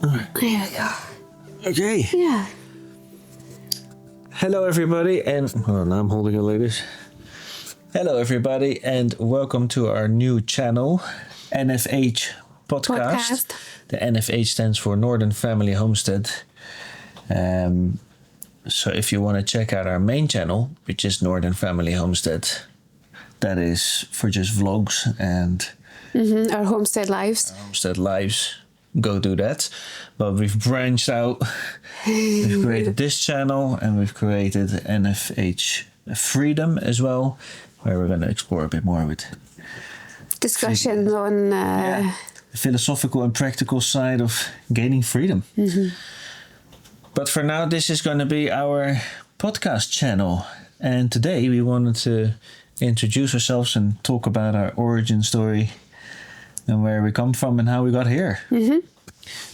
There we go. Okay. Yeah. Hello, everybody, and now I'm holding it like this. Hello, everybody, and welcome to our new channel, NFH podcast. The NFH stands for Northern Family Homestead. So if you want to check out our main channel, which is Northern Family Homestead, that is for just vlogs and Our homestead lives. Go do that. But we've branched out. We've created this channel and we've created NFH Freedom as well, where we're going to explore a bit more with Discussions on... the philosophical and practical side of gaining freedom. But for now, this is going to be our podcast channel. And today we wanted to introduce ourselves and talk about our origin story and where we come from and how we got here.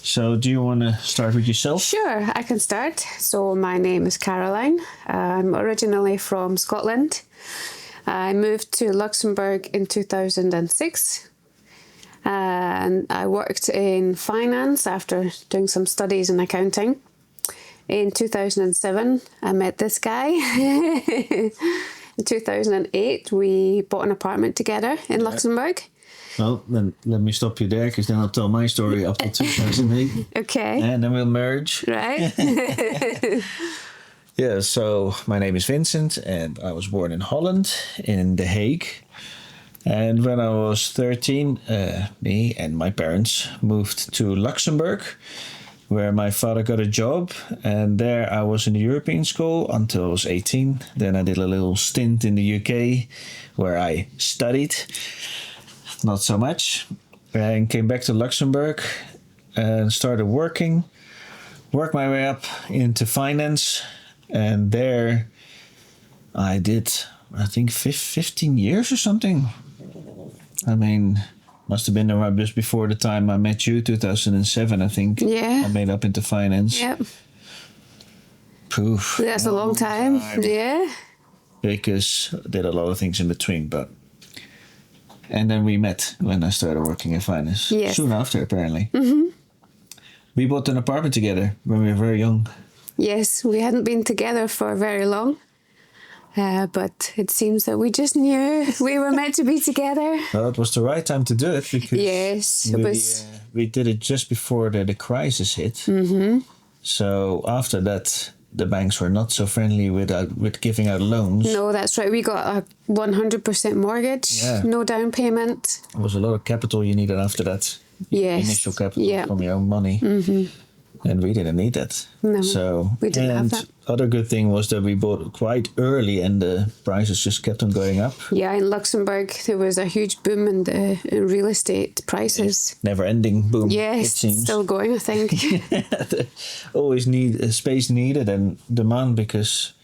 So do you want to start with yourself? Sure, I can start. So my name is Caroline. I'm originally from Scotland. I moved to Luxembourg in 2006. And I worked in finance after doing some studies in accounting. In 2007, I met this guy. In 2008, we bought an apartment together in Luxembourg. Well, then let me stop you there, because then I'll tell my story up to 2008. Okay. And then we'll merge. Right. Yeah, so my name is Vincent, and I was born in Holland, in The Hague. And when I was 13, me and my parents moved to Luxembourg, where my father got a job. And there I was in the European school until I was 18. Then I did a little stint in the UK, where I studied. Not so much. And came back to Luxembourg and started working. Worked my way up into finance. And there I did, I think, 15 years or something. I mean, must have been around just before the time I met you, 2007, I think. Yeah. I made up into finance. Yep. Poof. That's a long time. Yeah. Because I did a lot of things in between, but... And then we met when I started working in finance. Yes. Soon after, apparently. We bought an apartment together when we were very young. Yes, we hadn't been together for very long. But it seems that we just knew we were meant to be together. Well, it was the right time to do it because Yes, it was. We did it just before the crisis hit. So after that, the banks were not so friendly with giving out loans. No, that's right. We got a 100% mortgage, no down payment. There was a lot of capital you needed after that. Yes. Initial capital from your own money. And we didn't need that. No, so, we didn't have that. Other good thing was that we bought quite early and the prices just kept on going up. Yeah, in Luxembourg, there was a huge boom in the real estate prices. Never-ending boom, yes, it seems. Still going, I think. Always need space needed and demand because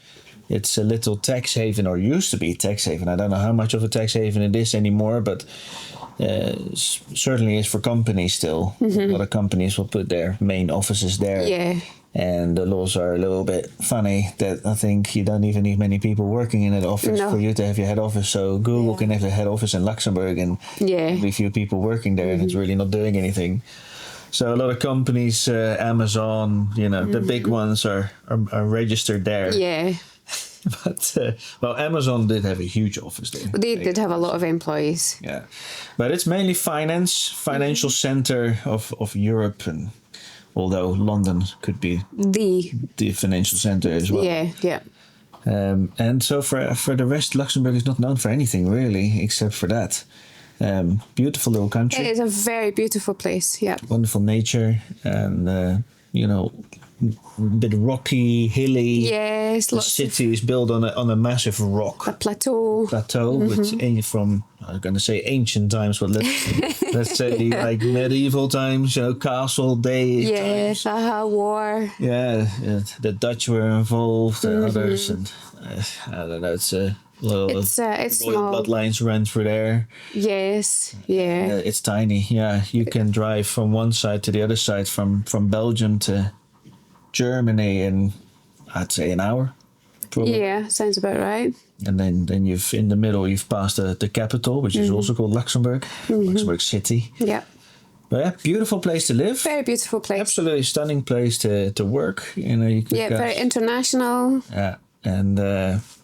it's a little tax haven, or used to be a tax haven. I don't know how much of a tax haven it is anymore, but certainly is for companies still. A lot of companies will put their main offices there. Yeah. And the laws are a little bit funny that I think you don't even need many people working in an office for you to have your head office. So Google can have their head office in Luxembourg and only few people working there, and it's really not doing anything. So a lot of companies, Amazon, the big ones are registered there. Yeah. But, Amazon did have a huge office there. They did have a lot of employees. Yeah. But it's mainly financial center of Europe, and although London could be the financial center as well. Yeah. And so for the rest, Luxembourg is not known for anything really, except for that. Beautiful little country. It is a very beautiful place, yeah. Wonderful nature, and a bit rocky, hilly. Yes, the city is built on a massive rock. A plateau. Which from, I was going to say ancient times, but let's say like medieval times, castle days. Yes, war. Yeah, the Dutch were involved, and others, and I don't know. It's a It's small. Bloodlines run through there. Yes, yeah. It's tiny. Yeah, you can drive from one side to the other side, from Belgium to Germany in, I'd say, an hour. Probably. Yeah, sounds about right. And then you've in the middle you've passed the capital, which is also called Luxembourg, Luxembourg City. Yeah. But yeah, beautiful place to live. Very beautiful place. Absolutely stunning place to work. You know, you could Very international. Yeah, and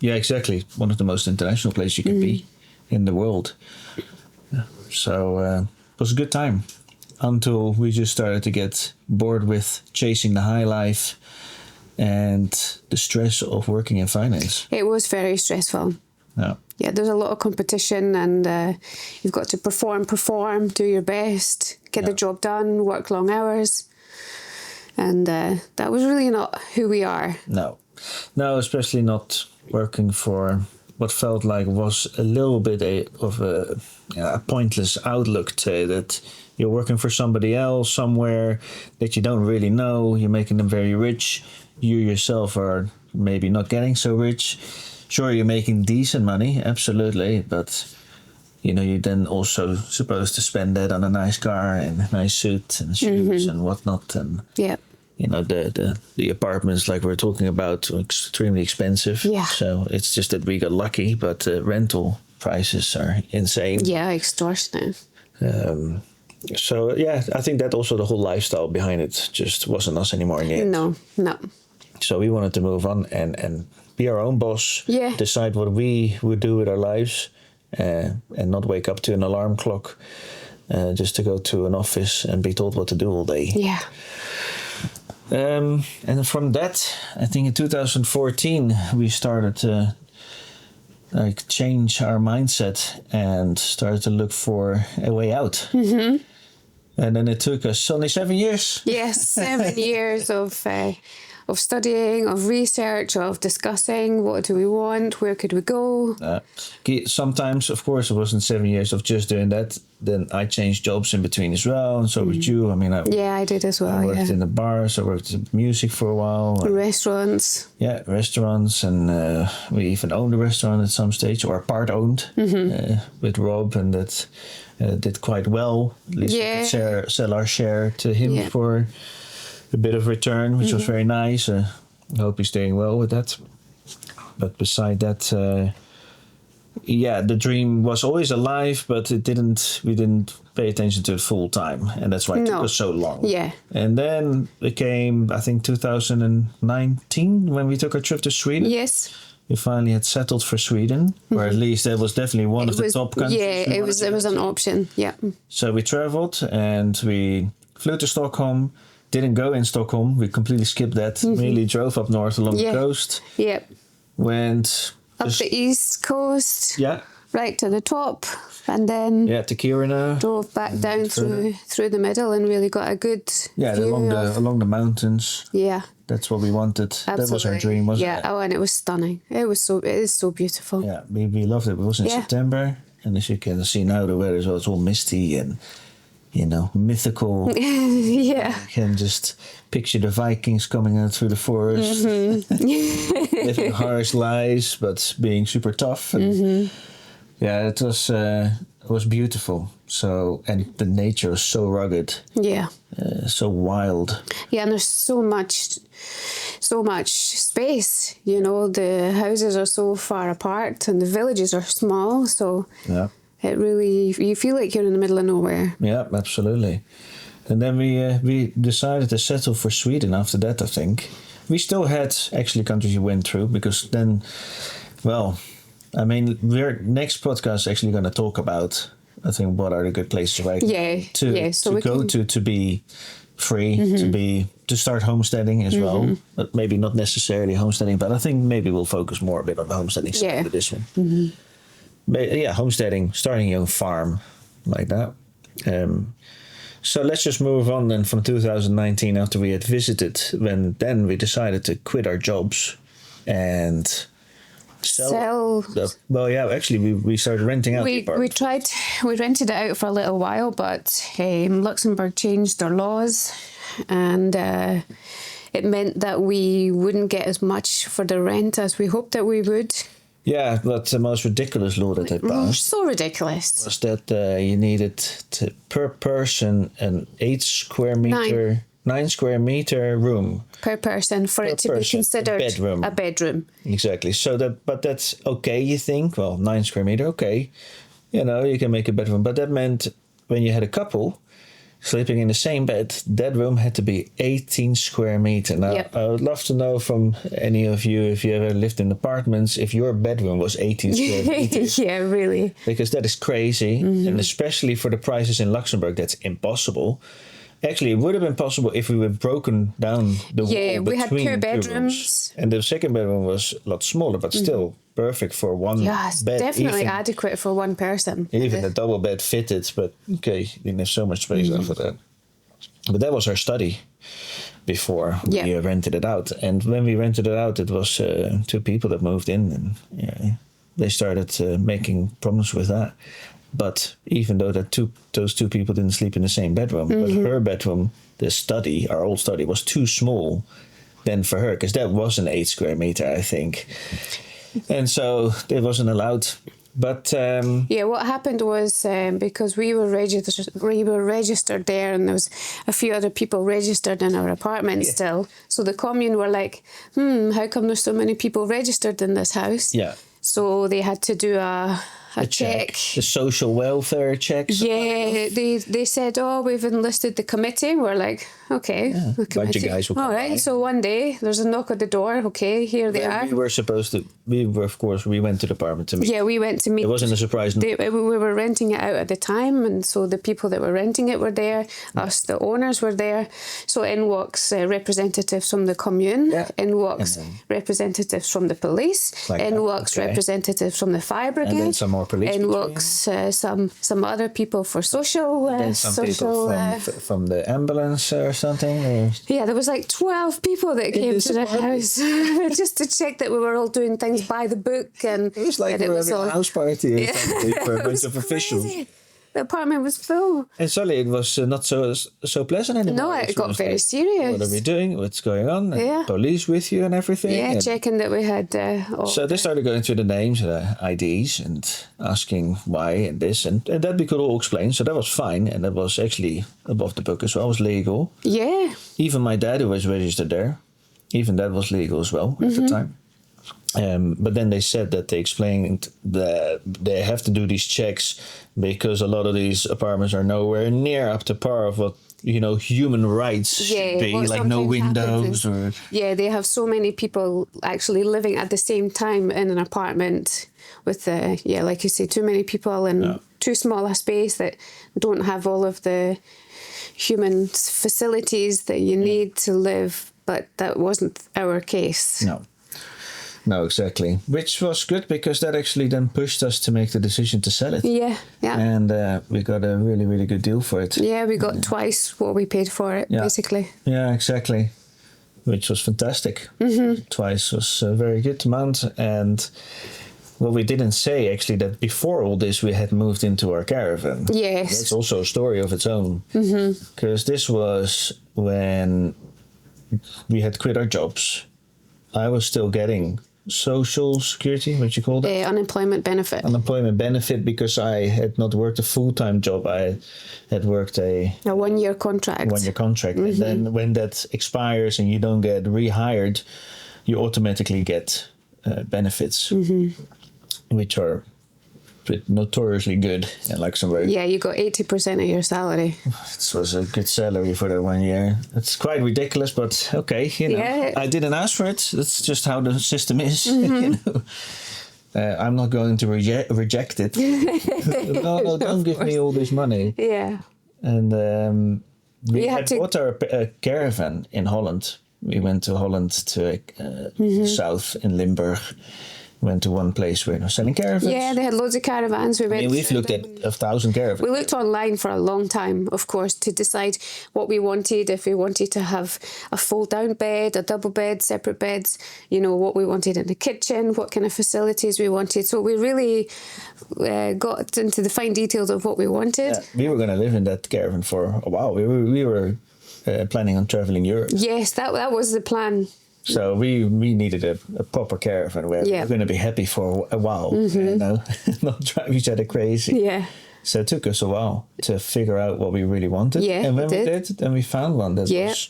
exactly. One of the most international places you can be in the world. So it was a good time until we just started to get bored with chasing the high life and the stress of working in finance. It was very stressful. Yeah. Yeah, there's a lot of competition, and you've got to perform, do your best, get the job done, work long hours. And that was really not who we are. No, especially not working for what felt like was a little bit of a pointless outlook to that. You're working for somebody else somewhere that you don't really know. You're making them very rich. You yourself are maybe not getting so rich. Sure, you're making decent money, absolutely, but you know, you're then also supposed to spend that on a nice car and a nice suit and shoes and whatnot. And you know, the apartments like we're talking about are extremely expensive. Yeah. So it's just that we got lucky, but rental prices are insane. Yeah, extortionate. So yeah, I think that also the whole lifestyle behind it just wasn't us anymore in the end. No. So we wanted to move on and be our own boss. Yeah. Decide what we would do with our lives, and not wake up to an alarm clock just to go to an office and be told what to do all day. Yeah. And from that, I think in 2014 we started to change our mindset and started to look for a way out. Mm-hmm. And then it took us only 7 years. Yes, 7 years of studying, of research, of discussing what do we want, where could we go. Sometimes, of course, it wasn't 7 years of just doing that. Then I changed jobs in between as well, and so did you. I mean, I did as well. I worked in the bars, I worked in music for a while. Restaurants. Yeah, restaurants, and we even owned a restaurant at some stage, or part owned, with Rob, and that did quite well. At least we could sell our share to him for a bit of return, which was very nice. I hope he's doing well with that. But beside that, the dream was always alive, but we didn't pay attention to it full time, and that's why it took us so long. Yeah. And then it came, I think, 2019 when we took our trip to Sweden. Yes. We finally had settled for Sweden, or at least that was definitely one of the top countries. Yeah, it was an option. Yeah. So we traveled and we flew to Stockholm. Didn't go in Stockholm. We completely skipped that. Really drove up north along the coast. Yeah. Went up the east coast. Yeah. Right to the top, and then to Kiruna. Drove back down through the middle, and really got a good view along the mountains. Yeah. That's what we wanted. Absolutely. That was our dream, wasn't it? Yeah. Oh, and it was stunning. It is so beautiful. Yeah, we loved it. It was in September, and as you can see now, the weather is it's all misty and, you know, mythical. Yeah. You can just picture the Vikings coming out through the forest, living harsh lives, but being super tough. And yeah, it was beautiful. So, and the nature was so rugged. Yeah. So wild. Yeah, and there's so much space. You know, the houses are so far apart, and the villages are small. So yeah. It really, you feel like you're in the middle of nowhere. Yeah, absolutely. And then we decided to settle for Sweden after that, I think. We still had actually countries we went through, because then, well, I mean, we're next podcast actually going to talk about, I think, what are the good places to go to be free, to start homesteading as well. But maybe not necessarily homesteading, but I think maybe we'll focus more a bit on the homesteading side of this one. But yeah, homesteading, starting your own farm, like that. So let's just move on then from 2019, after we had visited, then we decided to quit our jobs and sell. Actually, we started renting out the apartment. We rented it out for a little while, but Luxembourg changed their laws, and it meant that we wouldn't get as much for the rent as we hoped that we would. Yeah, but the most ridiculous law that they passed. So ridiculous. Was that you needed per person an 9 square meter room. Per person for it to be considered a bedroom. Exactly. So but that's okay, you think? Well, 9 square meter, okay. You know, you can make a bedroom. But that meant when you had a couple, sleeping in the same bed. That room had to be 18 square meter. Now, Yep. I would love to know from any of you, if you ever lived in apartments, if your bedroom was 18 square meters. Yeah, really. Because that is crazy. And especially for the prices in Luxembourg, that's impossible. Actually, it would have been possible if we were broken down the Yeah, wall we had between two two rooms. bedrooms. And the second bedroom was a lot smaller, but still perfect for one Yeah, it's bed. definitely even, adequate for one person. even the double bed fitted, but okay, didn't have so much space after that. But that was our study before we Yeah. rented it out. And when we rented it out, it was two people that moved in, and they started making problems with that. But even though those two people didn't sleep in the same bedroom, but her bedroom, our old study, was too small then for her, because that was an 8 square meter, I think. And so it wasn't allowed. But Yeah, what happened was because we were registered there, and there was a few other people registered in our apartment still. So the commune were like, how come there's so many people registered in this house? yeah, So they had to do a check. the social welfare checks. Yeah, they said, oh, we've enlisted the committee. We're like, okay, the bunch of committee. guys will All come right, by. so one day there's a knock at the door. Okay, here they are. We were supposed to. We went to the apartment to meet. Yeah, we went to meet. It wasn't a surprise. We were renting it out at the time, and so the people that were renting it were there. Us, the owners, were there. So in walks representatives from the commune. Yeah. In walks representatives from the police. Like in that, walks okay. representatives from the fire brigade. And then some more police. In walks some other people for social. And some people from the ambulance or something. Or... Yeah, there was like 12 people that came this to the apartment? house just to check that we were all doing things by the book. And It was like and we were having a house party or something for a bunch of officials. crazy. The apartment was full. And suddenly it was not so pleasant anymore. No, it got was very like, serious. What are we doing? What's going on? And Yeah. police with you and everything. Yeah, And checking that we had all. so they started going through the names, the IDs, and asking why and this. And that we could all explain. So that was fine. And that was actually above the book as well. It was legal. Yeah. Even my dad, who was registered there, even that was legal as well at the time. But then they said that they explained that they have to do these checks because a lot of these apartments are nowhere near up to par of what human rights should be, what like no sometimes windows happens or Yeah, they have so many people actually living at the same time in an apartment with, like you say, too many people in too small a space that don't have all of the human facilities that you need to live. But that wasn't our case. No, exactly. Which was good because that actually then pushed us to make the decision to sell it. Yeah. And we got a really, really good deal for it. Yeah, we got twice what we paid for it, basically. Yeah, exactly. Which was fantastic. Twice was a very good amount. And what we didn't say, actually, that before all this, we had moved into our caravan. Yes. That's also a story of its own. Because this was when we had quit our jobs. I was still getting social security, what you call that? Unemployment benefit. Unemployment benefit, because I had not worked a full-time job. I had worked a 1-year contract. 1-year contract. And then when that expires and you don't get rehired, you automatically get benefits, which are notoriously good in Luxembourg. Yeah, you got 80% of your salary. This was a good salary for that 1 year. It's quite ridiculous, but okay, Yeah. I didn't ask for it. That's just how the system is. I'm not going to reject it. No, don't give me all this money. Yeah. And we had had to- bought our caravan in Holland. We went to Holland to south in Limburg. Went to one place where they were selling caravans. Yeah, they had loads of caravans. We've looked at 1,000 caravans. We looked online for a long time, of course, to decide what we wanted. If we wanted to have a fold-down bed, a double bed, separate beds, what we wanted in the kitchen, what kind of facilities we wanted. So we really got into the fine details of what we wanted. Yeah, we were going to live in that caravan for a while. We were planning on traveling Europe. Yes, that was the plan. So we needed a proper caravan where we were going to be happy for a while, not drive each other crazy. Yeah. So it took us a while to figure out what we really wanted. Yeah, and when it we did. did, then we found one that was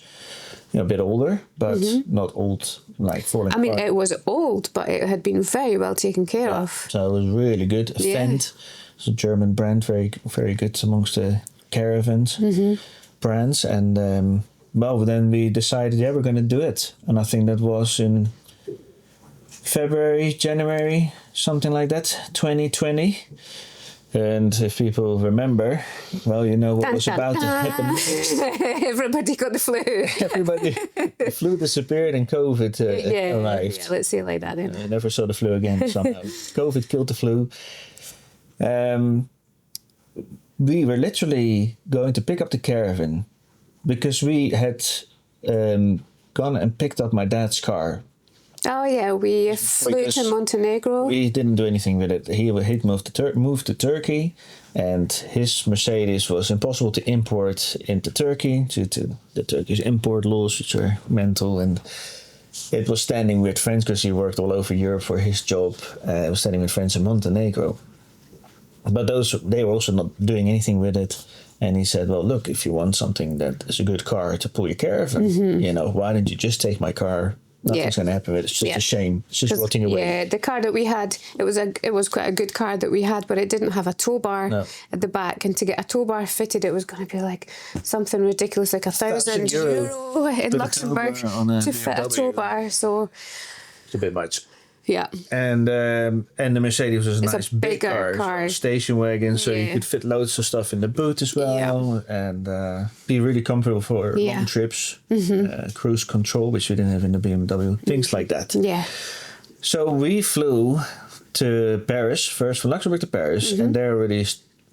a bit older, but not old, like falling apart. I mean, it was old, but it had been very well taken care of. So it was really good. Fendt, it's a German brand, very, very good amongst the caravans, brands, and well, then we decided, yeah, we're going to do it, and I think that was in February, January, something like that, 2020. And if people remember, well, you know what was about to happen. Everybody got the flu. Everybody, the flu disappeared and COVID arrived. Yeah, let's say it like that. Then. I never saw the flu again somehow. COVID killed the flu. We were literally going to pick up the caravan because we had gone and picked up my dad's car. Oh yeah, we flew to Montenegro. We didn't do anything with it. He'd moved to Turkey, and his Mercedes was impossible to import into Turkey due to the Turkish import laws, which are mental. And it was standing with friends because he worked all over Europe for his job. It was standing with friends in Montenegro, but they were also not doing anything with it. And he said, "Well, look, if you want something that is a good car to pull your caravan, you know, why don't you just take my car?" Nothing's going to happen with it. It's just a shame. It's just rotting away. Yeah, the car that we had, it was quite a good car that we had, but it didn't have a tow bar at the back. And to get a tow bar fitted, it was going to be like something ridiculous, like €1,000 in Luxembourg to fit a tow bar. So it's a bit much. Yeah. And the Mercedes was a nice big car. Station wagon, so you could fit loads of stuff in the boot as well, and be really comfortable for long trips. Cruise control, which we didn't have in the BMW, things like that. Yeah. So we flew to Paris, first from Luxembourg to Paris, and there already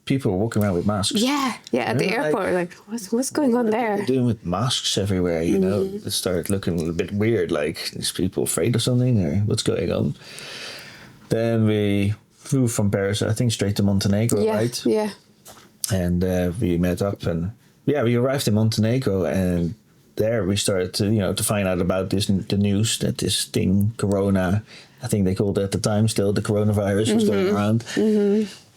people were walking around with masks. Yeah, at the airport, like what's going on there? They're doing with masks everywhere, you know. It started looking a little bit weird, like these people afraid of something or what's going on. Then we flew from Paris, I think, straight to Montenegro, right? Yeah. And we met up, and we arrived in Montenegro, and there we started to find out about the news that this thing, Corona, I think they called it at the time still, the coronavirus was going around.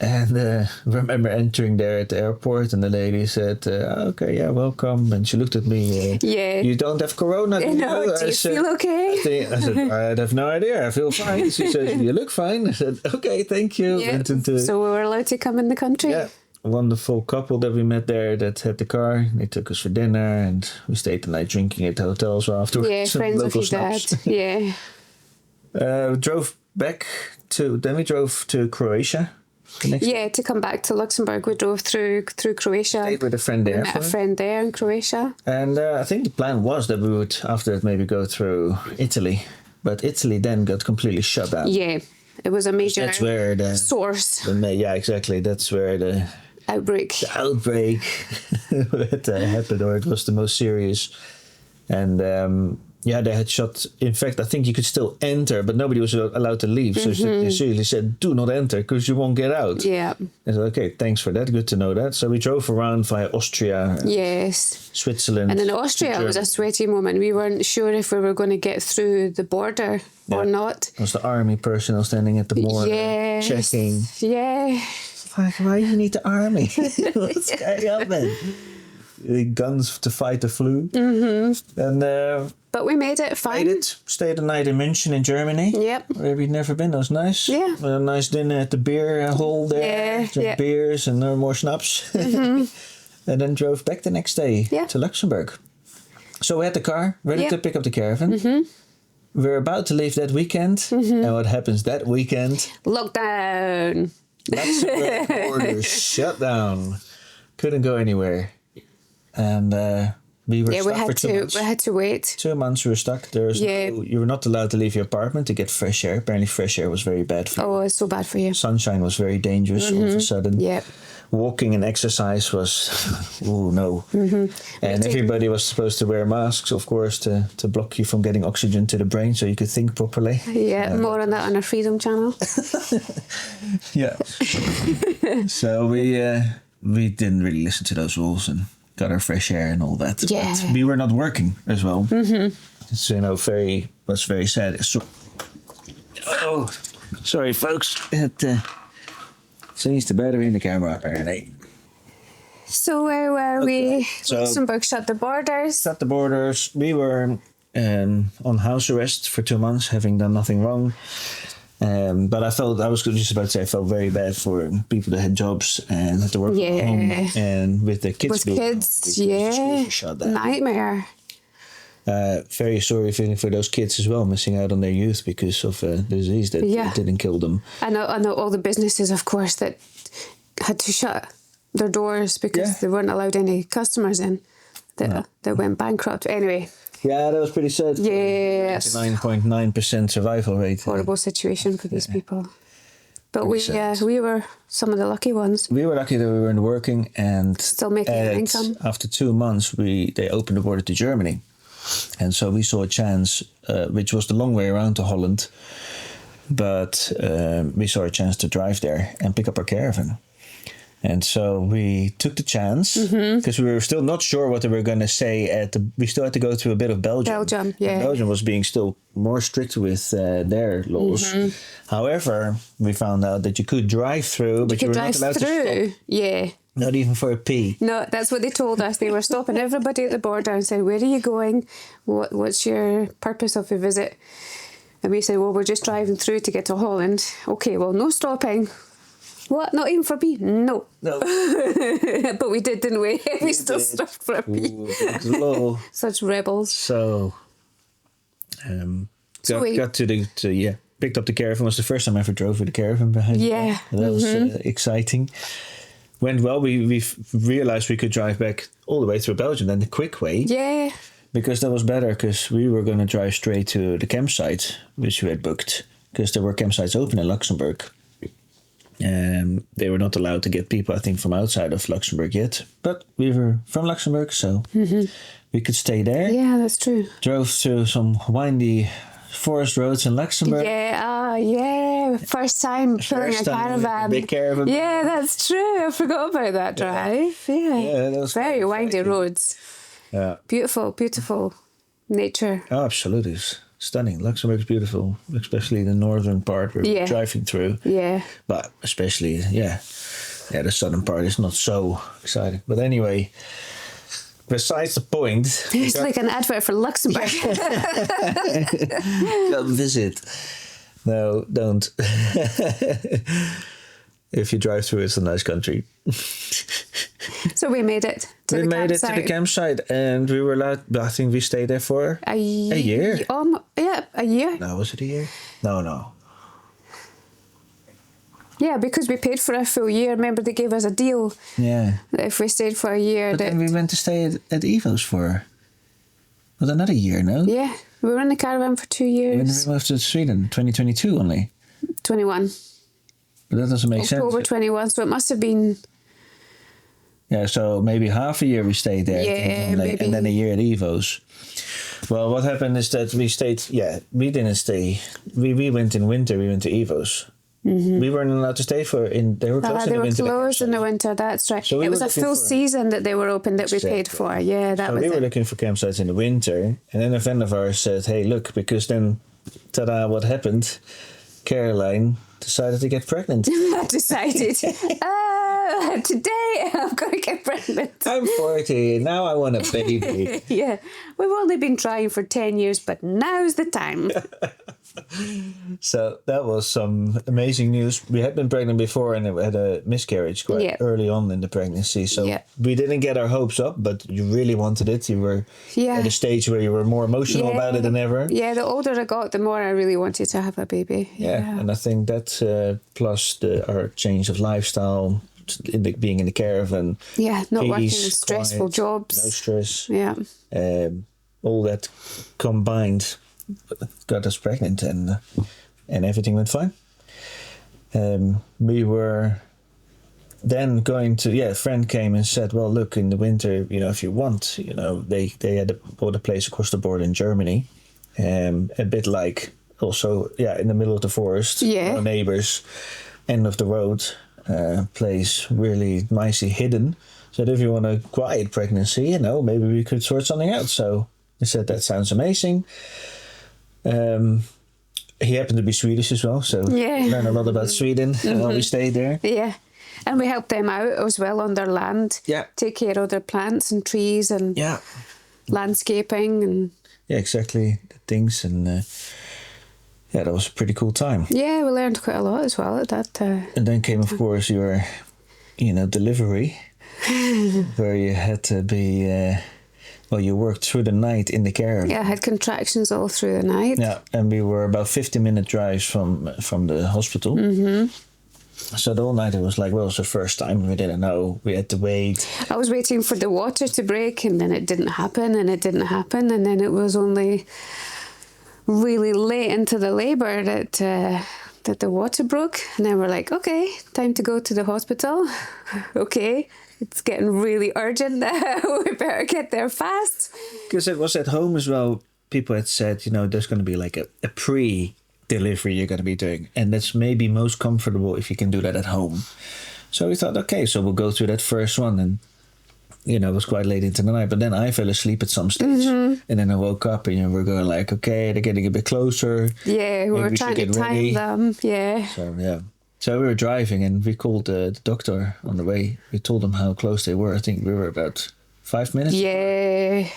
And remember entering there at the airport, and the lady said, "Okay, yeah, welcome." And she looked at me. You don't have corona, do you? Do you feel okay? I said, "I have no idea. I feel fine." She said, "You look fine." I said, "Okay, thank you." Yeah. So we were allowed to come in the country. Yeah. A wonderful couple that we met there that had the car. They took us for dinner, and we stayed the night drinking at the hotel as well afterwards. Yeah, friends of your dad. Yeah. Then we drove to Croatia. To come back to Luxembourg, we drove through Croatia. Stayed with a friend there. We met a friend there in Croatia. And I think the plan was that we would, after that, maybe go through Italy. But Italy then got completely shut down. Yeah, it was a major That's where the source. Exactly. That's where the outbreak happened, or it was the most serious. And they had shut. In fact, I think you could still enter, but nobody was allowed to leave. So they seriously said, "Do not enter because you won't get out." Yeah. I said, "Okay, thanks for that. Good to know that." So we drove around via Austria, Switzerland, and in Austria it was a sweaty moment. We weren't sure if we were going to get through the border or not. It was the army personnel standing at the border, checking. Yeah. Like, why you need the army? What's going on, man? The guns to fight the flu. And but we made it fine. Stayed the night in München in Germany. Yep. Where we'd never been. That was nice. Yeah. A nice dinner at the beer hall there. Drink beers and no more schnapps. And then drove back the next day to Luxembourg. So we had the car ready to pick up the caravan. We're about to leave that weekend. And what happens that weekend? Lockdown. Luxembourg borders shut down. Couldn't go anywhere. And we were stuck for 2 months. We had to wait. 2 months we were stuck. You were not allowed to leave your apartment to get fresh air. Apparently fresh air was very bad for you. Oh, it's so bad for you. Sunshine was very dangerous all of a sudden. Yeah. Walking and exercise was, no. And everybody was supposed to wear masks, of course, to block you from getting oxygen to the brain so you could think properly. Yeah, more on that on our Freedom channel. Yeah. So we didn't really listen to those rules and got our fresh air and all that. Yeah. But we were not working as well. So, was very sad. So, sorry, folks. It seems the battery in the camera, apparently. So where were we? Luxembourg shut the borders. Shut the borders. We were on house arrest for 2 months, having done nothing wrong. But I was just about to say I felt very bad for people that had jobs and had to work from home, and with the kids. With kids, yeah, Shut down. nightmare. Very sorry feeling for those kids as well, missing out on their youth because of a disease that didn't kill them. I know all the businesses, of course, that had to shut their doors because they weren't allowed any customers in. That went bankrupt. Anyway. Yeah, that was pretty sad. Yes. 99.9% survival rate. Horrible situation for these people. But we were some of the lucky ones. We were lucky that we weren't working and still making an income. After 2 months, they opened the border to Germany. And so we saw a chance, which was the long way around to Holland. But we saw a chance to drive there and pick up our caravan. And so we took the chance because we were still not sure what they were going to say. We still had to go through a bit of Belgium. Belgium, yeah. And Belgium was being still more strict with their laws. However, we found out that you could drive through, but you were not allowed to stop. Yeah. Not even for a pee. No, that's what they told us. They were stopping everybody at the border and said, "Where are you going? What's your purpose of your visit?" And we said, "Well, we're just driving through to get to Holland." Okay, well, no stopping. What? Not even for a pee? No. But we did, didn't we? We still stopped for a pee. Ooh, Such rebels. So, picked up the caravan. Was the first time I ever drove with a caravan behind. Yeah. That was exciting. Went well. We realized we could drive back all the way through Belgium, then the quick way. Yeah. Because that was better, because we were going to drive straight to the campsite, which we had booked, because there were campsites open in Luxembourg. And they were not allowed to get people, I think, from outside of Luxembourg yet. But we were from Luxembourg, so we could stay there. Yeah, that's true. Drove through some windy forest roads in Luxembourg. Yeah. First time pulling a caravan. A big caravan. Yeah, that's true. I forgot about that drive. Yeah, that was very windy roads. Yeah. Beautiful nature. Oh, absolutely. It's stunning. Luxembourg is beautiful, especially the northern part where we're driving through. Yeah. But especially, the southern part is not so exciting. But anyway, besides the point... It's like an advert for Luxembourg. Come visit. No, don't. If you drive through, it's a nice country. So we made it to the campsite. We made it to the campsite, and we were allowed... I think we stayed there for a year. A year. No, was it a year? No. Yeah, because we paid for a full year. Remember, they gave us a deal. Yeah. If we stayed for a year. But then we went to stay at Evo's for... Was another year, no? Yeah. We were in the caravan for 2 years. When did we move to Sweden? 2022 only? 21. But that doesn't make sense. October 21, so it must have been... Yeah, so maybe half a year we stayed there. Yeah, maybe. And then a year at Evo's. Well, what happened is that we stayed... Yeah, we didn't stay. We went in winter, we went to Evo's. We weren't allowed to stay They were closed in the winter. They were closed in the winter, that's right. So it was a full season that they were open that we paid for. Yeah, that was it. So we were looking for campsites in the winter. And then a friend of ours said, hey, look, because then, ta-da, what happened? Caroline decided to get pregnant. I decided, today I'm going to get pregnant. I'm 40, now I want a baby. Yeah, we've only been trying for 10 years, but now's the time. So that was some amazing news. We had been pregnant before and we had a miscarriage quite early on in the pregnancy. So we didn't get our hopes up, but you really wanted it. You were at a stage where you were more emotional about it than ever. Yeah, the older I got, the more I really wanted to have a baby. Yeah. And I think that plus our change of lifestyle, being in the caravan. Yeah, not working in stressful jobs. No stress. Yeah. All that combined got us pregnant and everything went fine. We were then going to, a friend came and said, well, look, in the winter, if you want, they had bought a place across the border in Germany, a bit like also, in the middle of the forest, no neighbors, end of the road, place really nicely hidden. So if you want a quiet pregnancy, maybe we could sort something out. So I said, that sounds amazing. He happened to be Swedish as well, so learned a lot about Sweden while we stayed there. Yeah, and we helped them out as well on their land. Yeah, take care of their plants and trees and landscaping and exactly the things. And yeah, that was a pretty cool time. Yeah, we learned quite a lot as well at that. And then came, of course, your, delivery, where you had to be, you worked through the night in the caravan. Yeah, I had contractions all through the night. Yeah, and we were about 50-minute drives from the hospital. Mm-hmm. So the whole night it was like, well, it was the first time. We didn't know. We had to wait. I was waiting for the water to break, and then it didn't happen, and it didn't happen. And then it was only really late into the labour that the water broke. And then we're like, okay, time to go to the hospital. Okay, it's getting really urgent now. We better get there fast. Because it was at home as well. People had said, there's going to be like a pre-delivery you're going to be doing. And that's maybe most comfortable if you can do that at home. So we thought, okay, so we'll go through that first one. And, it was quite late into the night. But then I fell asleep at some stage. Mm-hmm. And then I woke up and we're going like, okay, they're getting a bit closer. Yeah, we were trying to time them. Yeah. So, yeah. So we were driving and we called the doctor on the way. We told him how close they were. I think we were about 5 minutes. Yeah.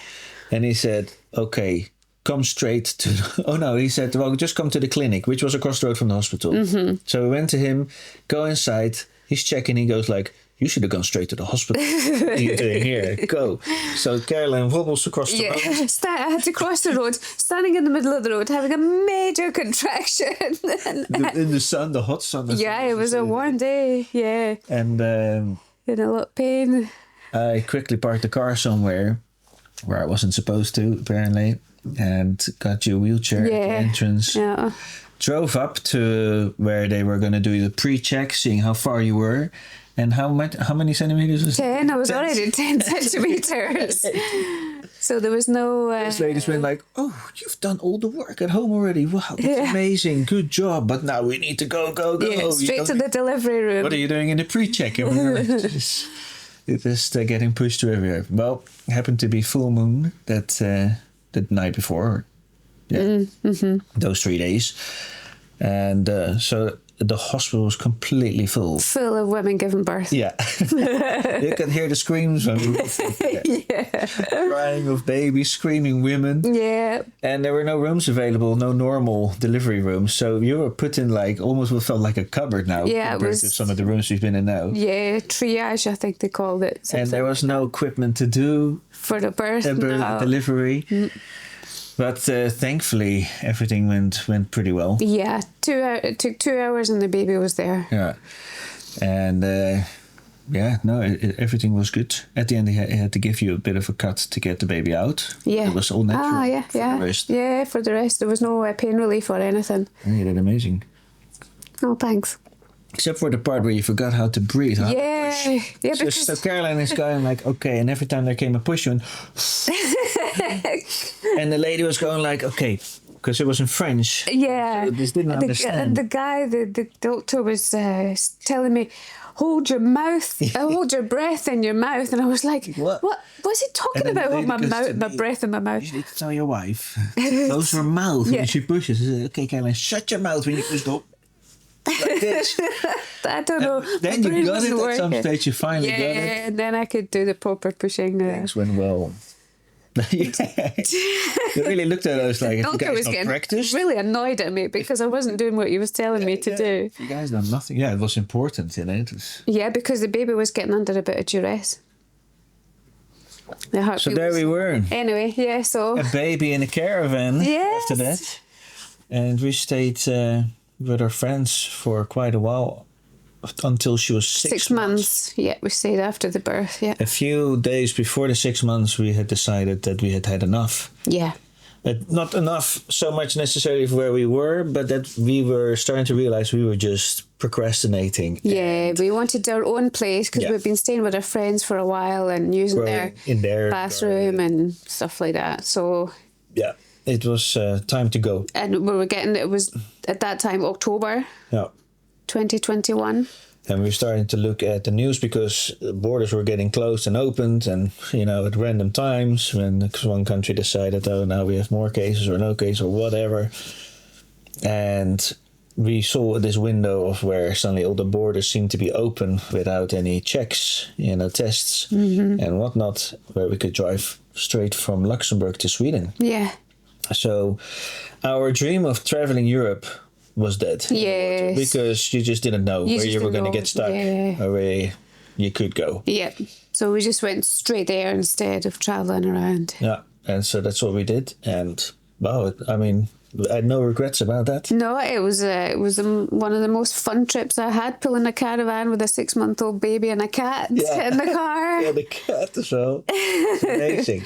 And he said, okay, come straight to... Oh, no, he said, well, just come to the clinic, which was across the road from the hospital. Mm-hmm. So we went to him, go inside. He's checking. He goes like, you should have gone straight to the hospital. What are you doing here? Go. So Caroline wobbles across the road. I had to cross the road, standing in the middle of the road, having a major contraction. In the sun, the hot sun. Yeah, it was a warm day. Yeah. And in a lot of pain. I quickly parked the car somewhere where I wasn't supposed to, apparently, and got you a wheelchair at the entrance. Yeah. Drove up to where they were going to do the pre-check, seeing how far you were. And how many centimeters was it? 10. I was already 10 centimeters. So there was no... These ladies went like, oh, you've done all the work at home already. Wow, that's amazing. Good job. But now we need to go. Yeah, straight to the delivery room. What are you doing in the pre-check? And we were just getting pushed to everywhere. Well, it happened to be full moon that the night before. Yeah, those 3 days. And so... the hospital was completely full. Full of women giving birth. Yeah. You can hear the screams from crying of babies, screaming women. Yeah. And there were no rooms available, no normal delivery rooms. So you were put in like almost what felt like a cupboard now. Yeah, compared to some of the rooms we've been in now. Yeah, triage, I think they called it. And there was no equipment to do for the birth. Delivery. But thankfully, everything went pretty well. Yeah, it took 2 hours and the baby was there. Yeah. And everything was good. At the end, he had to give you a bit of a cut to get the baby out. Yeah. It was all natural. The rest. Yeah, for the rest. There was no pain relief or anything. And you did amazing. Oh, thanks. Except for the part where you forgot how to breathe. Huh? Yeah. So Caroline is going like, okay, and every time there came a push, you went... and the lady was going like, okay, because it was in French. Yeah. So this didn't understand. The guy, the doctor was telling me, hold your mouth, hold your breath in your mouth. And I was like, what? What's he talking about? Hold my breath in my mouth. You need to tell your wife, close her mouth when she pushes. Okay, Caroline, shut your mouth when you push the... like this. I don't know. Then you got it at some stage. You finally got it. Yeah, and then I could do the proper pushing. Things went well. You really looked at us like, if you guys not practiced. Really annoyed at me because I wasn't doing what he was telling me to do. You guys done nothing. Yeah, it was important, Yeah, because the baby was getting under a bit of duress. So there we were. Anyway, so a baby in a caravan. After that, and we stayed with our friends for quite a while until she was 6 months. Yeah, we stayed after the birth. Yeah. A few days before the 6 months, we had decided that we had enough. Yeah. But not enough so much necessarily for where we were, but that we were starting to realize we were just procrastinating. Yeah, we wanted our own place because we've been staying with our friends for a while and using their bathroom and stuff like that. So yeah, it was time to go. And it was at that time October 2021. And we were starting to look at the news because borders were getting closed and opened, and at random times when one country decided, oh, now we have more cases or no case or whatever. And we saw this window of where suddenly all the borders seemed to be open without any checks, tests and whatnot, where we could drive straight from Luxembourg to Sweden. Yeah. So our dream of traveling Europe was dead. in the water, Yes. because you just didn't know You where just you were didn't going to know, get stuck yeah. or where you could go. Yeah. So we just went straight there instead of traveling around. Yeah, and so that's what we did. And wow, I mean, I had no regrets about that. No, it was one of the most fun trips I had, pulling a caravan with a 6-month-old baby and a cat Yeah. in the car. Yeah, the cat as well. It's amazing.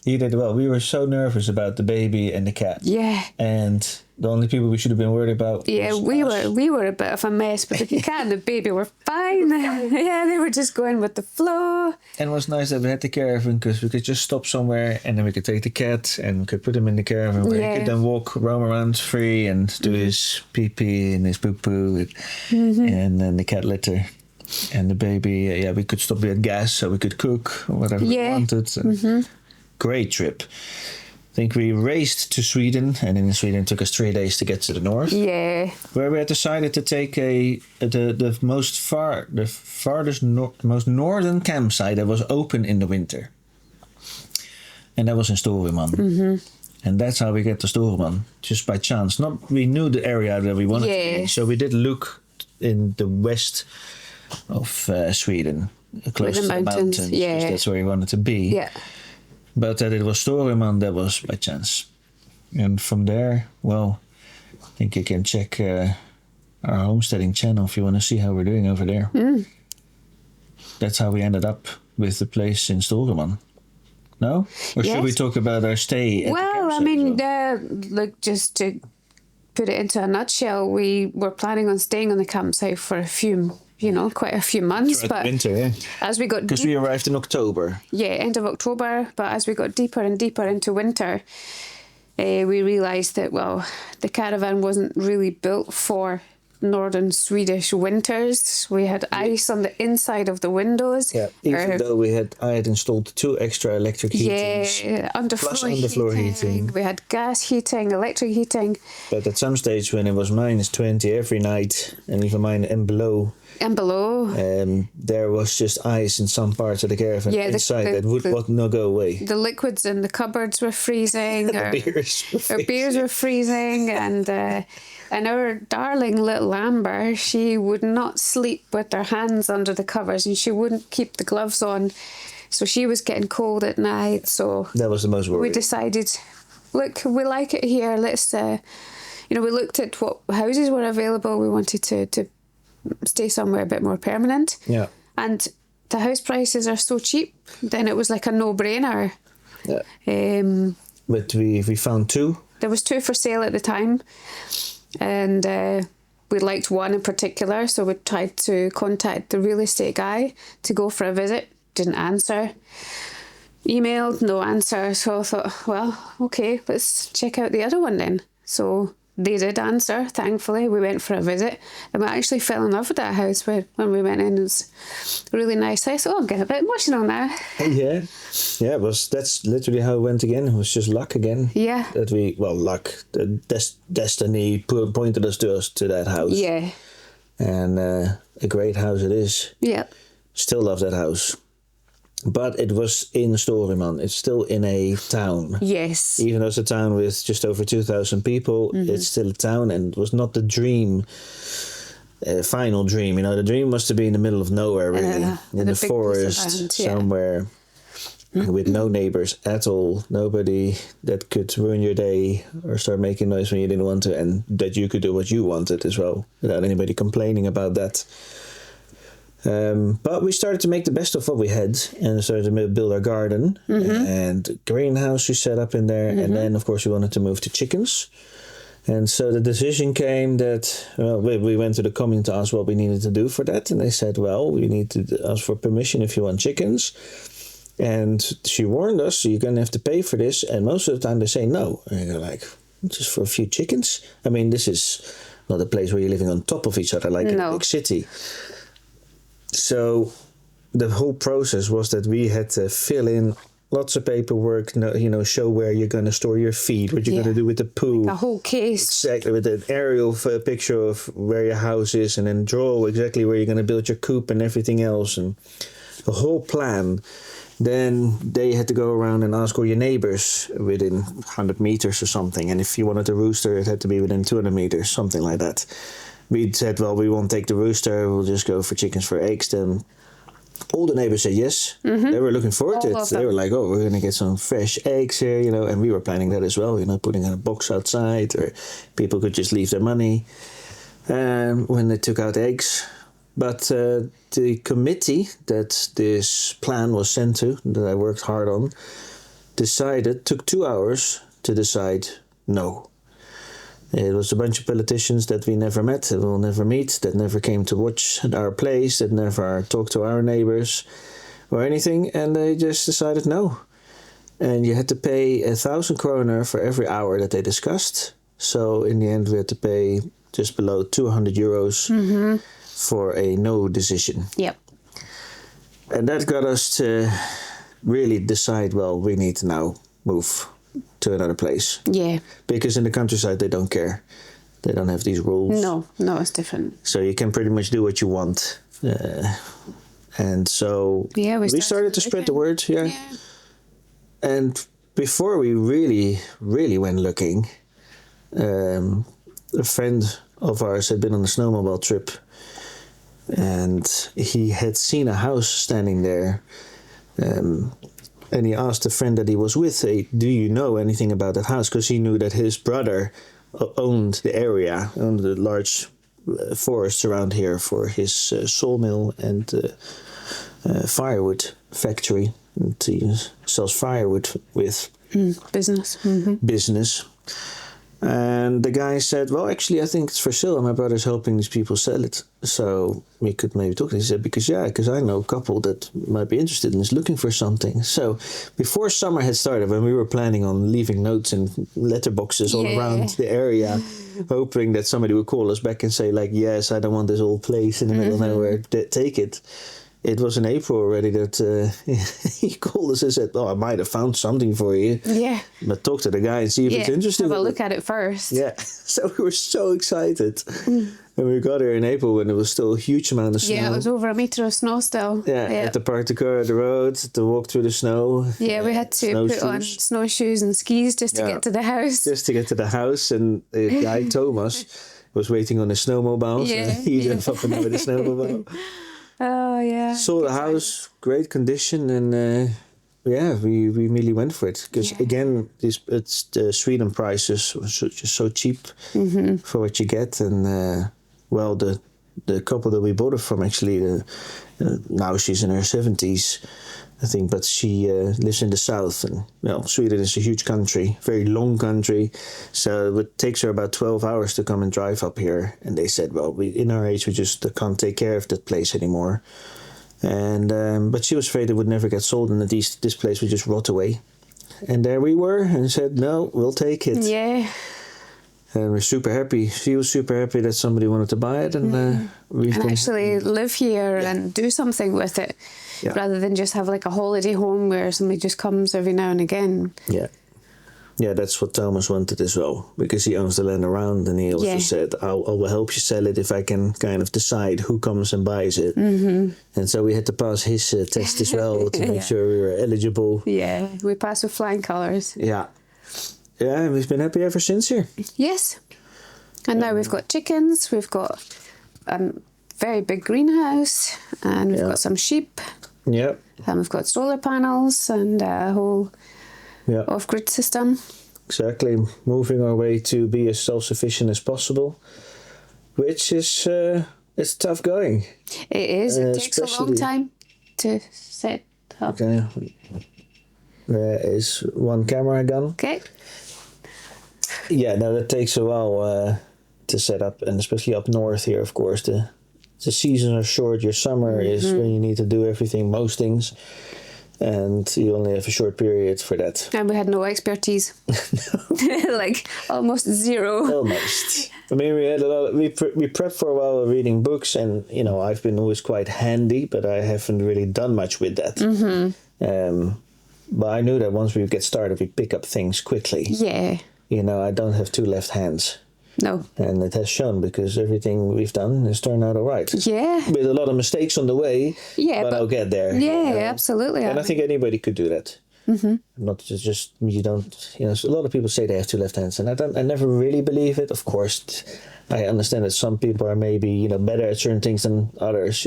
You did well. We were so nervous about the baby and the cat. Yeah. And the only people we should have been worried about Yeah, was us. we were a bit of a mess, but the cat and the baby were fine. Yeah, they were just going with the flow. And it was nice that we had the caravan, because we could just stop somewhere and then we could take the cat and we could put him in the caravan where he could then roam around free and do his pee-pee and his poo-poo and then the cat litter. And the baby, we could stop. We had gas, so we could cook or whatever we wanted. And great trip. I think we raced to Sweden, and in Sweden it took us 3 days to get to the north. Yeah. Where we had decided to take the most northern campsite that was open in the winter, and that was in Storuman. And that's how we get to Storuman, just by chance. Not we knew the area that we wanted to be, so we did look in the west of Sweden, close to the mountains. 'Cause that's where we wanted to be. Yeah. But that it was Storuman, that was by chance. And from there, well, I think you can check our homesteading channel if you want to see how we're doing over there. That's how we ended up with the place in Storuman. No? Or should we talk about our stay at the Well, I campsite as mean, like, just to put it into a nutshell, we were planning on staying on the campsite for quite a few months. Throughout But the winter, yeah. as we got Because we arrived in October. end of October, but as we got deeper and deeper into winter, we realised that, well, the caravan wasn't really built for northern Swedish winters. We had ice on the inside of the windows. Yeah, even though I had installed 2 extra electric heatings. Yeah, underfloor heating. We had gas heating, electric heating. But at some stage when it was -20 every night, and even below, And below, there was just ice in some parts of the caravan inside that would not go away. the liquids in the cupboards were freezing. Our beers were freezing, and our darling little Amber, she would not sleep with her hands under the covers, and she wouldn't keep the gloves on, so she was getting cold at night. So that was the most worry. we decided, look, we like it here. Let's, we looked at what houses were available. We wanted to stay somewhere a bit more permanent. Yeah. And the house prices are so cheap, then it was like a no-brainer. Yeah. But we found 2. There was 2 for sale at the time, and we liked one in particular, so we tried to contact the real estate guy to go for a visit. Didn't answer. Emailed, no answer. So I thought, well, okay, let's check out the other one then. So they did answer, thankfully. We went for a visit, and we actually fell in love with that house when we went in. It was a really nice house. Oh, I'm getting a bit emotional now. Yeah. Yeah, that's literally how it went again. It was just luck again. Yeah. Luck. Destiny pointed us to that house. Yeah. And a great house it is. Yeah. Still love that house. But it was in Storuman. It's still in a town. Yes. Even though it's a town with just over 2,000 people, it's still a town, and it was not the dream, final dream. The dream was to be in the middle of nowhere, really, in the forest somewhere, with no neighbors at all, nobody that could ruin your day or start making noise when you didn't want to, and that you could do what you wanted as well, without anybody complaining about that. But we started to make the best of what we had, and started to build our garden and greenhouse we set up in there. And then, of course, we wanted to move to chickens. And so the decision came that, we went to the commune to ask what we needed to do for that. And they said, well, we need to ask for permission if you want chickens. And she warned us, you're going to have to pay for this. And most of the time they say no. And you're like, just for a few chickens? I mean, this is not a place where you're living on top of each other like in a big city. So the whole process was that we had to fill in lots of paperwork, show where you're going to store your feed, what you're going to do with the poo. Like a whole case. Exactly, with an aerial picture of where your house is, and then draw exactly where you're going to build your coop and everything else, and the whole plan. then they had to go around and ask all your neighbors within 100 meters or something. And if you wanted a rooster, it had to be within 200 meters, something like that. We said, well, we won't take the rooster. We'll just go for chickens for eggs. Then all the neighbors said yes. They were looking forward to it. They were like, oh, we're going to get some fresh eggs here, you know. And we were planning that as well, you know, putting in a box outside, or people could just leave their money when they took out eggs. But the committee that this plan was sent to, that I worked hard on, took 2 hours to decide no. It was a bunch of politicians that we never met, that we'll never meet, that never came to watch at our place, that never talked to our neighbors or anything, and they just decided no. And you had to pay 1,000 kroner for every hour that they discussed. So in the end we had to pay just below 200 euros for a no decision. Yep. And that got us to really decide, well, we need to now move to another place. Yeah. Because in the countryside they don't care. They don't have these rules. No, it's different. So you can pretty much do what you want. And so we started to spread the word. Yeah. And before we really, really went looking, a friend of ours had been on a snowmobile trip, and he had seen a house standing there. And he asked a friend that he was with, hey, do you know anything about that house? Because he knew that his brother owned the area, owned the large forests around here for his sawmill and firewood factory. And he sells firewood with business. And the guy said, well, actually, I think it's for sale. And my brother's helping these people sell it. So we could maybe talk. He said, because I know a couple that might be interested and is looking for something. So before summer had started, when we were planning on leaving notes in letterboxes all around the area, hoping that somebody would call us back and say, like, yes, I don't want this old place in the middle of nowhere, take it. It was in April already that he called us and said, oh, I might have found something for you. Yeah. But talk to the guy and see if it's interesting. Have a look at it first. Yeah. So we were so excited. And we got here in April when there was still a huge amount of snow. Yeah, it was over 1 meter of snow still. Yeah, had to park the car at the road, to walk through the snow. Yeah, we had to put on snowshoes and skis just to get to the house. Just to get to the house. And the guy, Thomas, was waiting on a snowmobile. So he jumped up and down with a snowmobile. Oh, yeah. Saw the house, great condition, and we really went for it. Because again, it's the Sweden prices were just so cheap for what you get. And the couple that we bought it from, actually, now she's in her 70s, I think, but she lives in the south. And Sweden is a huge country, very long country, so it takes her about 12 hours to come and drive up here. And they said, well, in our age, we just can't take care of that place anymore. And but she was afraid it would never get sold, and that this place would just rot away. And there we were, and said, no, we'll take it. Yeah. And we're super happy. She was super happy that somebody wanted to buy it, and we actually live here and do something with it, rather than just have like a holiday home where somebody just comes every now and again. Yeah, that's what Thomas wanted as well, because he owns the land around, and he also said, I will help you sell it if I can kind of decide who comes and buys it. And so we had to pass his test as well to make sure we were eligible. Yeah, we passed with flying colours. Yeah, and we've been happy ever since here. Yes. And now we've got chickens, we've got a very big greenhouse, and we've got some sheep. Yeah. And we've got solar panels and a whole off-grid system. Exactly. Moving our way to be as self-sufficient as possible, which is it's tough going. It is. It takes a long time to set up. Okay. There is one camera gone. Okay. Yeah, no, that takes a while to set up, and especially up north here, of course, the seasons are short. Your summer is when you need to do everything, most things, and you only have a short period for that. And we had no expertise. Like almost zero. Almost. I mean, we had a lot. We prepped for a while reading books, and I've been always quite handy, but I haven't really done much with that. But I knew that once we get started, we pick up things quickly. Yeah. I don't have two left hands. No. And it has shown, because everything we've done has turned out all right. Yeah. With a lot of mistakes on the way, Yeah, but I'll get there. Yeah, absolutely. And I think anybody could do that. Mm-hmm. Not just you don't. So a lot of people say they have two left hands, and I never really believe it. Of course, I understand that some people are maybe better at certain things than others.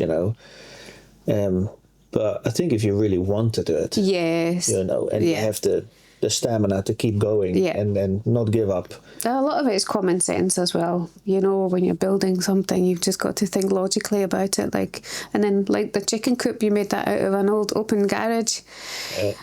But I think if you really want to do it, yes, and you have the stamina to keep going, and not give up. A lot of it is common sense as well. When you're building something, you've just got to think logically about it. And then the chicken coop, you made that out of an old open garage,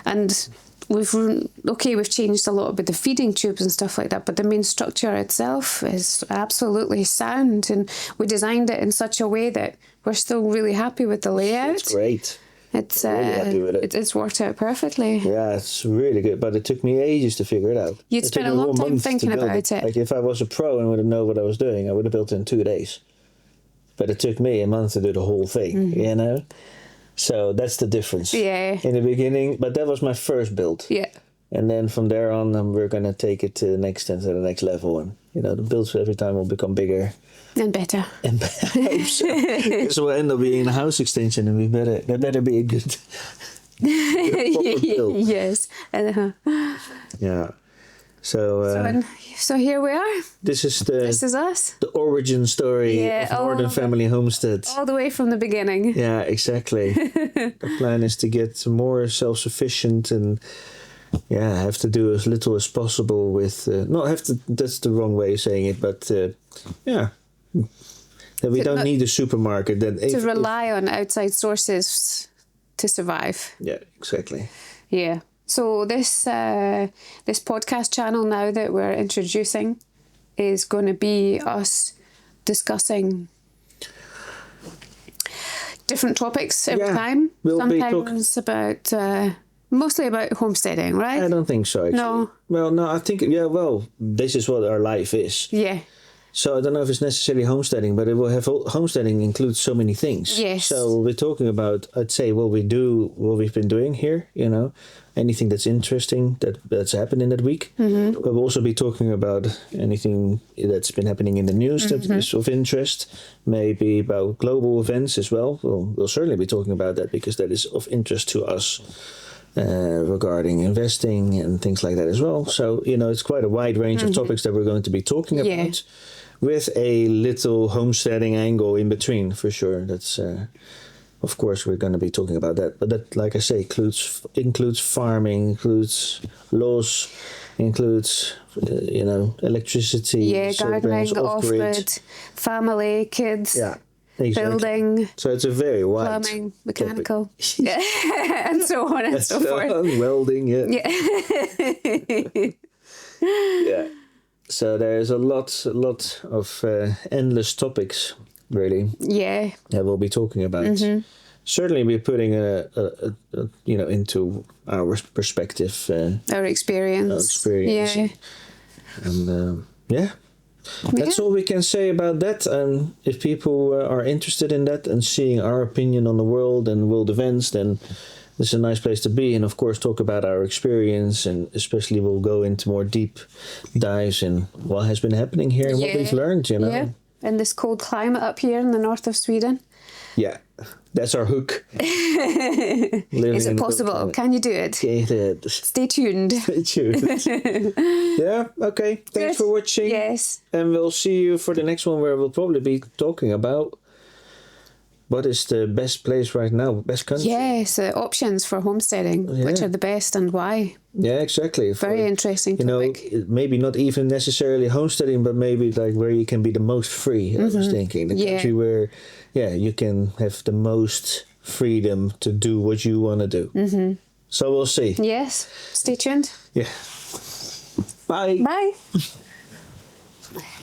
and we've changed a lot with the feeding tubes and stuff like that, but the main structure itself is absolutely sound, and we designed it in such a way that we're still really happy with the layout. It's great. It's really happy with it. It's worked out perfectly. Yeah, it's really good, but it took me ages to figure it out. You'd spent a long time thinking about it. Like if I was a pro and would have known what I was doing, I would have built it in 2 days. But it took me a month to do the whole thing, So that's the difference. Yeah. In the beginning, but that was my first build. Yeah. And then from there on, we're going to take it to the next level. And, the builds every time will become bigger. And better. And I hope so. Because we'll end up being a house extension, and that better be a good proper build. Yes. Yeah. So here we are. This is us. The origin story of Modern Family Homestead. All the way from the beginning. Yeah, exactly. The plan is to get more self-sufficient and have to do as little as possible with... not have to... That's the wrong way of saying it, but that we don't need a supermarket. To rely on outside sources to survive. Yeah, exactly. Yeah. So this podcast channel now that we're introducing is going to be us discussing different topics every time. Sometimes about mostly about homesteading, right? I don't think so, actually. No. Well, no, I think this is what our life is. Yeah. So I don't know if it's necessarily homesteading, but it will have homesteading includes so many things. Yes. So we're talking about, I'd say, what we've been doing here, anything that's interesting that's happened in that week. Mm-hmm. But we'll also be talking about anything that's been happening in the news that is of interest, maybe about global events as well. We'll certainly be talking about that because that is of interest to us. Regarding investing and things like that as well. So, it's quite a wide range of topics that we're going to be talking about with a little homesteading angle in between, for sure. That's, of course, we're going to be talking about that. But that, like I say, includes farming, includes laws, includes, electricity. Yeah, gardening, off-grid, family, kids. Yeah. Exactly. Building, so it's a very wide plumbing, mechanical, and so on and so forth. Welding, yeah. So there's a lot of endless topics, really. Yeah. That we'll be talking about. Mm-hmm. Certainly, we're putting into our perspective, our experience. Yeah. And that's all we can say about that. If people are interested in that and seeing our opinion on the world and world events, then this is a nice place to be. And of course, talk about our experience, and especially we'll go into more deep dives in what has been happening here and what we've learned. Yeah, in this cold climate up here in the north of Sweden. Yeah, that's our hook. Is it possible? Can you do it? Stay tuned. Stay tuned. Yeah, okay. Thanks for watching. Yes. And we'll see you for the next one, where we'll probably be talking about what is the best place right now, best country. Yes, options for homesteading, which are the best and why. Yeah, exactly. Very interesting topic. Maybe not even necessarily homesteading, but maybe like where you can be the most free. I was thinking the country where, you can have the most freedom to do what you want to do. Mm-hmm. So we'll see. Yes, stay tuned. Yeah. Bye. Bye.